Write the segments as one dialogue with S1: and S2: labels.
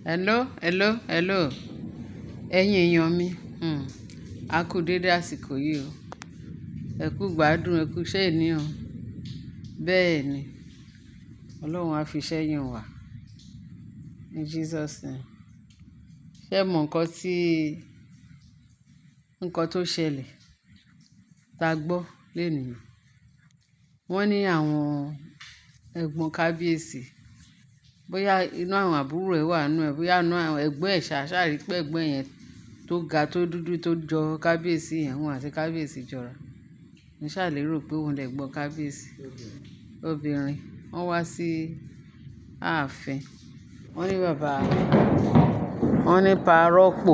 S1: Hello. Ẹ̀yin èèyàn mi, a kú dédé àsìkò yìí o. Ẹ kú gbádùn, ẹ kú iṣẹ́ ìní o. Bẹ́ẹ̀ ni, Ọlọ́run á fi iṣẹ́ yàn wá. In Jesus name. Ṣé mọ nǹkan tó ṣẹlẹ̀ tá gbọ́ lénìí? Wọ́n ní àwọn ẹ̀gbọ́n kábíyèsí, bóyá inú àwọn àbúrò ẹ̀ wà nínú ẹ̀, bóyá inú àwọn ẹ̀gbọ́n ẹ̀ ṣàṣàrí pé ẹ̀gbọ́n yẹn tó ga tó dúdú tó jọ kábíyèsí yẹn, wọn àti kábíyèsí jọra. Mo ṣàlérò pé òun lẹ̀gbọ́n kábíyèsí. Obìnrin, wọ́n wá sí ààfin. Wọ́n ní wọ́n ní parọ́pò.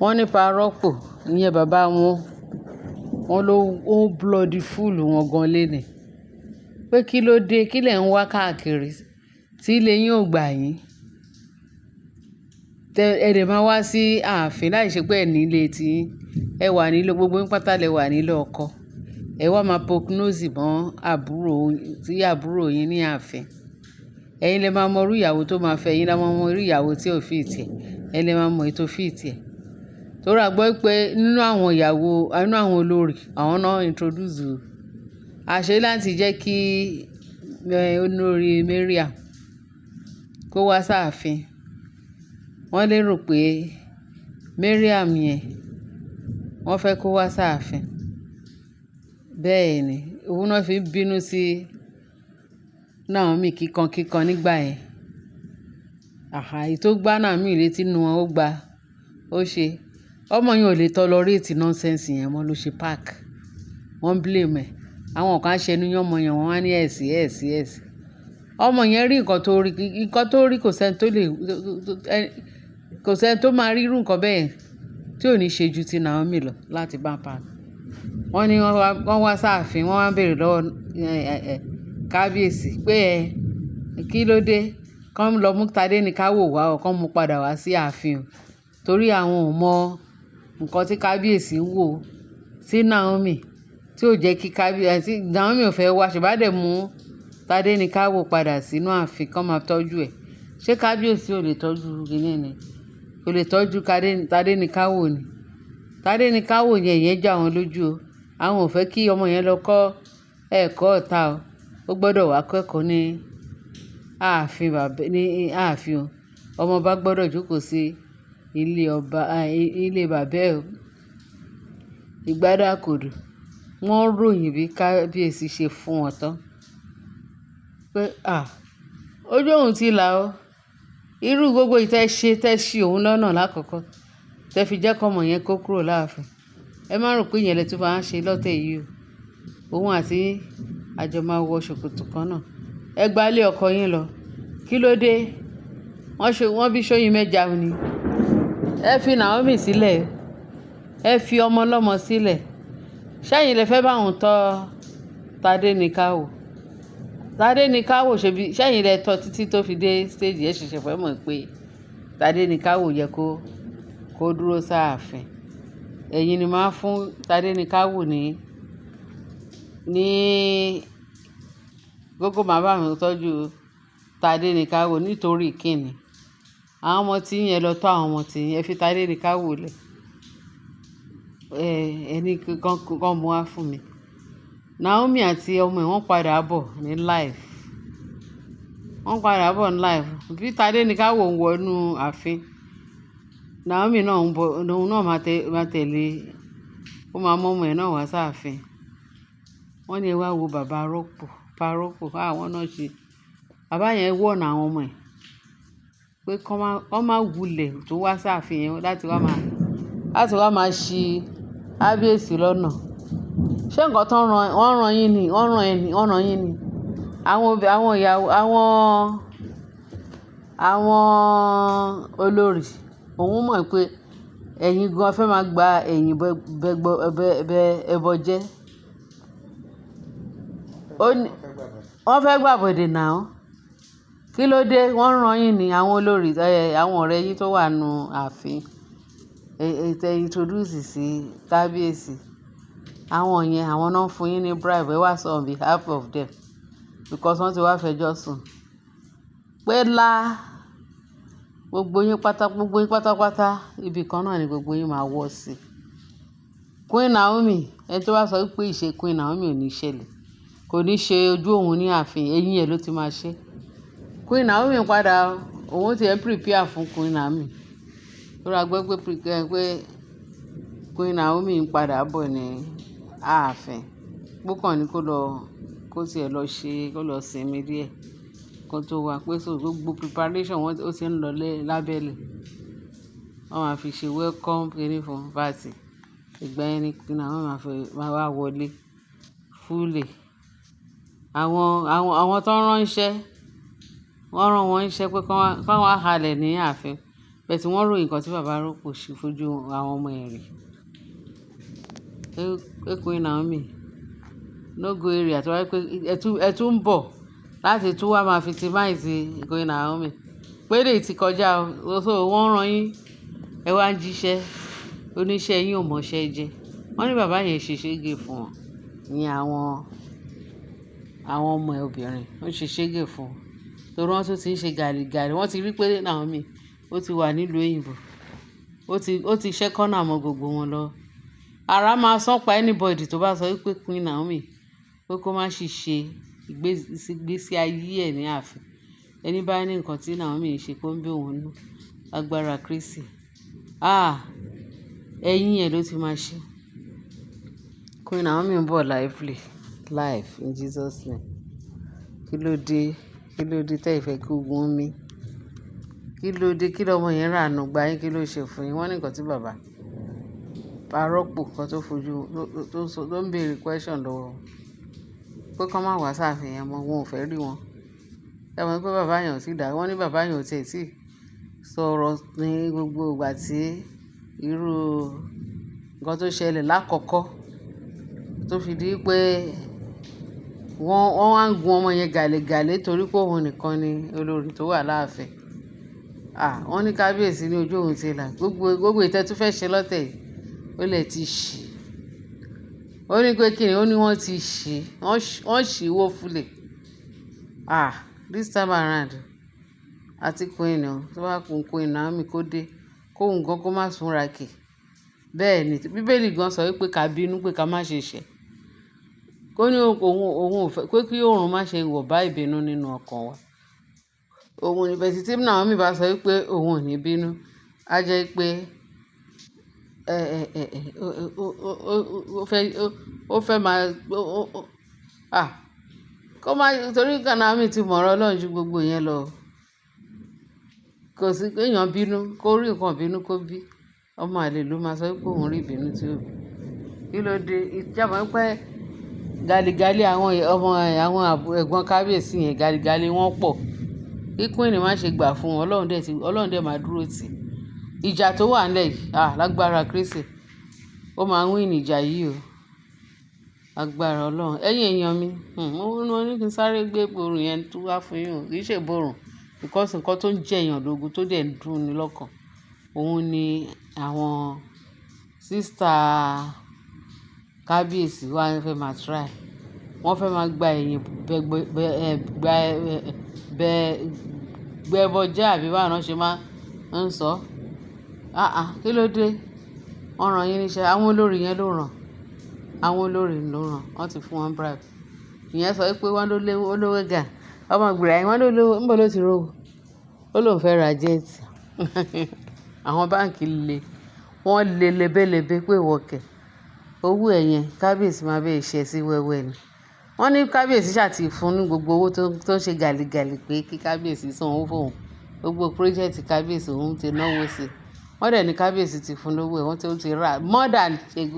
S1: Wọ́n ní parọ́pò, ìyẹn bàbá wọn. Wọ́n ló bloody full wọn gan lénìí. Pé kí ló dé? Kí lẹ̀ ń wá káàkiri tí ilé yín ò gbà yín? Ẹ dẹ̀ máa wá sí ààfin láì ṣe pé ẹ nílé tí ẹ wà nílò, gbogbo yín pátá lẹ wà nílò ọkọ. Ẹ wá máa poke nose mọ́ àbúrò yín ní ààfin. Ẹ̀yin lẹ máa mọ irú ìyàwó tó máa fẹ́, ẹ̀yin lẹ máa mọ irú ìyàwó tí ò fit ẹ̀. Ẹ̀yin lẹ máa mọ èyí tó fit ẹ̀. Torí a gbọ́ pé nínú àwọn olórí, àwọn náà introduce àṣẹ láti jẹ́ kí olórí Mariam kó wá sáàfin. Wọ́n lérò pé Mariam yẹn wọ́n fẹ́ kó wá sáàfin. Bẹ́ẹ̀ ni, òun náà fi bínú sí Naomi kíkan nígbà yẹn. Èyí tó gbá Naomi létí nu wọn ó gba, ó ṣe. Ọmọ yẹn ò lè tolerate nonsense yẹn mọ́ ló ṣe park. Wọ́n blame ẹ̀. Àwọn kan ṣẹnu yán ọmọ yẹn, wọ́n wá ní ẹ̀sì. Ọmọ yẹn rí nǹkan tó rí kò sẹ́ni tó máa rí irú nǹkan bẹ́ẹ̀ tí ò ní ṣe ju ti Naomi lọ láti bá park. Wọ́n ní wọ́n wá sáàfin, wọ́n wá béèrè lọ́wọ́ kábíyèsí pé kí ló dé? Kán lọ mú Tádéníkáwò wá o, kán mú padà wá sí ààfin o. Torí àwọn ò mọ nǹkan tí kábíyèsí ń wò sí Naomi tí ò jẹ́ kí Naomi ò fẹ́ wá, ṣe bá dẹ̀ mú Tádéníkáwò padà sínú ààfin kán máa tọ́jú ẹ̀. Ṣé kábíyèsí ò lè tọ́jú kíní ni? Kò lè tọ́jú Tádéníkáwò ni. Tádéníkáwò yẹn jà wọ́n lójú o. Àwọn ò fẹ́ kí ọmọ yẹn lọ kọ́ ẹ̀kọ́ ọ̀tá o. Ó gbọ́dọ̀ wá kẹ́kọ̀ọ́ ní ààfin o. Ọmọ bá gbọ́dọ̀ jókòó sí ilé bàbá ẹ̀ o. Ìgbádàkodo. Wọ́n ròyìn bí kábíyèsí ṣe fún wọn tán. Pé ojú òun ti là o. Irú gbogbo ìtẹ́ṣí òun lọ́nà lákọ̀ọ́kọ́. Tẹ́ fi jẹ́ kí ọmọ yẹn kó kúrò láàfin. Ẹ má rò pé ìyẹn lẹ tún máa ń ṣe lọ́tẹ̀ yìí o. Òun àti àjọ máa wọ ṣòkòtò kan náà. Ẹ gba ilé ọkọ yín lọ. Kí ló dé? Wọ́n bí Ṣóyin mẹ́ja ni. Ẹ fi Naomi sílẹ̀. Ẹ fi ọmọ ọlọ́mọ sílẹ̀. Ṣẹ́yìn lẹ fẹ́ bá òun tọ́ Tádéníkáwò. Tádéníkáwò ṣẹ́yìn lẹ tọ́ títí tó fi dé stage ẹ̀ ṣẹ̀ṣẹ̀ fẹ́ mọ̀ pé Tádéníkáwò yẹ kó dúró sáàfin. Ẹ̀yin ni máa fún Tádéníkáwò ní gbogbo máa bá mi tọ́jú Tádéníkáwò nítorí kíni? Àwọn ọmọ tí yẹn lọ tọ́ àwọn ọmọ tí yẹn fi Tádéníkáwò lẹ̀. Ẹni kan mú wá fún mi. Naomi àti ọmọ ẹ̀ wọ́n padà bọ̀ ní life. Bí Tádéníkáwò ń wọnú ààfin, Naomi náà òun náà máa tẹ̀lé. Ó máa mú ọmọ ẹ̀ náà wá sáàfin. Wọ́n ní ẹ wá wo bàbá parọ́pò. Àwọn náà ṣe. Bàbá yẹn wọ̀nà àwọn ọmọ ẹ̀ pé kán má wulẹ̀ tó wá sáàfin yẹn láti wá máa ṣi kábíyèsí lọ́nà. Ṣé nǹkan tó wọ́n rán yín ni? Àwọn olórí, òun mọ̀ pé ẹ̀yin gan fẹ́ máa gba ẹ̀yìn ẹbọ jẹ́. Wọ́n fẹ́ gbàbọ̀dè náà. Kí ló dé? Wọ́n rán yín ni àwọn olórí, àwọn ọ̀rẹ́ yín tó wà nínú ààfin. Tẹ́ introduce sí kábíyèsí. Àwọn náà fún yín ní bribe. Ẹ wá sọ on behalf of them. because wọ́n ti wá fẹjọ́ sùn pé gbogbo yín pátápátá ibì kan náà ni gbogbo yín máa wọ́ sí. Queen Naomi, ẹni tó bá sọ pé ìṣe Queen Naomi ò ní ṣẹlẹ̀, kò ní ṣe ojú òun ní ààfin, eyín ẹ̀ ló ti máa ṣe. Queen Naomi padà òun ti ẹ̀ prepare fún Queen Naomi. Ó ra gbọ́ pé Queen Naomi ń padà bọ̀ ní ààfin. Púpọ̀ ni kó tiẹ̀ lọ ṣe kó lọ sinmi díẹ̀ kó tó wá pé so gbogbo preparation ó ti ń lọ lábẹ́lẹ̀. Wọ́n máa fi ṣe welcome kini fún party. Ìgbà yẹn ni Queen Naomi máa wá wọlé fully. Àwọn tó ń ránṣẹ́ wọ́n rán wọn iṣẹ́ pé kán wá halẹ̀ ní ààfin. Bẹ́ẹ̀ tí wọ́n ròyìn nǹkan tí bàbá rọ́pò sí fojú àwọn ọmọ ẹ̀ rí. Pé Queen Naomi no go area tó wáyé pé ẹ tún ń bọ̀ láti tún wá máa victimize Queen Naomi. Pé lè ti kọjá o, so wọ́n rán yín ẹ wá ń jíṣẹ́ oníṣẹ́ yín ò mọṣẹ́ jẹ. Wọ́n ní bàbá yẹn ṣe ṣégè fún wọn ní àwọn ọmọ ẹ̀ obìnrin. Ó ṣe ṣégè fún wọn torí wọ́n tún ti ń ṣe gàrìgàrì. Wọ́n ti rí pé Naomi ó ti wà nílùú òyìnbó. Ó ti ṣẹ́ kọ́nà mọ́ gbogbo wọn lọ. Ara máa sán pa anybody tó bá sọ wípé Queen Naomi pé kó má ṣì ṣe ìgbésí ayé ẹ̀ ní ààfin. Ẹni bá ní nǹkan tí Naomi ń ṣe pé ó ń bí òun nú agbára Kristi. Ẹ̀yìn ẹ̀ ló ti máa ṣe. Queen Naomi ń bọ̀ live in Jesus name. Kí ló dé tẹ́ ìfẹ́ kí ogun mi? Kí ló dé kí lọmọ yẹn rànú gba yín kí ló ṣe fún yín? Wọ́n ní nǹkan tí bàbá arọ́pò kan tó ń béèrè question lọ́wọ́ pé kán má wá sáàfin yẹn mọ́, wọn ò fẹ́ rí wọn. Ẹ mọ̀ pé bàbá yẹn ò tí dà, wọ́n ní bàbá yẹn ò tiẹ̀ tí sọ̀rọ̀ ní gbogbo ìgbà tí irú nǹkan tó ṣẹlẹ̀ lákọ̀ọ́kọ́ tó fi di pé wọ́n wá ń gun ọmọ yẹn gàlégàlé torí pé òun nìkan ni olórí tó wà láàfin. Wọ́n ní kábíyèsí ní ojú òun ti là. Gbogbo ìtẹ́ tó fẹ́ ṣe lọ́tẹ̀ yìí ó lè ti ṣì. Ó ní pé kíni ó ní wọ́n ti ṣì wọ́n ṣì wó fúlẹ̀. This time around àti Queen tó bá kun Queen Naomi kó dé kóhun gan kó má súnra kì. Bẹ́ẹ̀ ni Bíbélì gan sọ wípé ká bínú pé ká má ṣe ṣẹ̀. Kó ní òun ò fẹ́ pé kí oòrùn má ṣe wọ̀ bá ìbínú nínú ọkàn wa. Òun ní bẹ́ẹ̀ tí Naomi bá sọ wípé òun ò ní bínú, á jẹ́ pé ó fẹ́ máa kó má torí Naomi ti mọ̀rọ̀ Ọlọ́run ju gbogbo yẹn lọ. Kò sí pé èèyàn bínú kó rí nǹkan bínú kó bí. Ọmọ àlè ló máa sọ wípé òun rí ìbínú tí ó bí. Kí ló dé? Ìjàmọ̀ pé gàlégàlé àwọn ẹ̀gbọ́n kábíyèsí yẹn gàlégàlé wọ́n pọ̀. Kí Queen má ṣe gbà fún wọn, Ọlọ́run dẹ̀ máa dúró tì. Ìjà tó wà nílẹ̀ yìí lágbára Kristi ó máa win ìjà yìí o. Agbára Ọlọ́run. Ẹ̀yin èèyàn mi, mo ní kí n sáré gbé ìborùn yẹn tó wá fún yín o. Kì í ṣe ìborùn because nǹkan tó ń jẹ èèyàn lógun tó dẹ̀ ń dùn ni lọ́kàn. Òun ni àwọn sister kábíyèsí wa fẹ́ máa try. Wọ́n fẹ́ máa gba ẹ̀yìn gbẹbọjá àbí báwo náà ṣe máa ń sọ. Kí ló dé? Wọ́n rán yín níṣẹ́. Àwọn olórí yẹn ló rán. Wọ́n ti fún wọn bribe. Ìyẹn sọ wípé wọ́n ló lówó gà. Ọmọ ìgbìrà yẹn wọ́n ló lówó. Níbo ló ti rówó? Ó lóun fẹ́ ra jet. Àwọn báǹkì wọ́n le lebélebé pé wọ̀kẹ̀. Owó ẹ̀yẹn kábíyèsí máa bẹ́ẹ̀ ṣe sí wẹ́wẹ́ ni. Wọ́n ní kábíyèsí ṣàti fún ní gbogbo owó tó ń ṣe gàlégàlé pé kí kábíyèsí san owó fún òun. Gbogbo project kábíyèsí òun ti náwó sí. Wọ́n dẹ̀ ní kábíyèsí ti fún lówó ẹ̀, wọ́n ti rà more than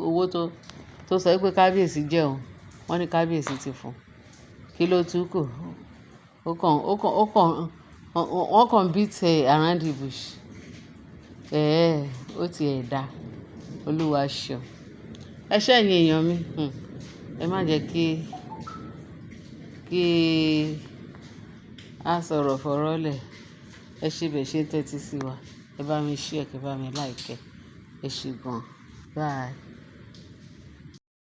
S1: owó tó sọ wípé kábíyèsí jẹ́ òun. Wọ́n ní kábíyèsí ti fún. Kí ló tún kù? Wọ́n kàn beat around the bush. Ó ti ẹ̀ dá. Olúwa ṣeun. Ẹ ṣé ẹ̀yin èèyàn mi. Ẹ má jẹ́ kí a sọ̀rọ̀ fọ̀rọ̀ lẹ̀. Ẹ ṣe bẹ̀ ṣe ń tẹ́tí sí wa. Ẹ bá mi share, ẹ bá mi like. Ẹ ṣé gan. Bye.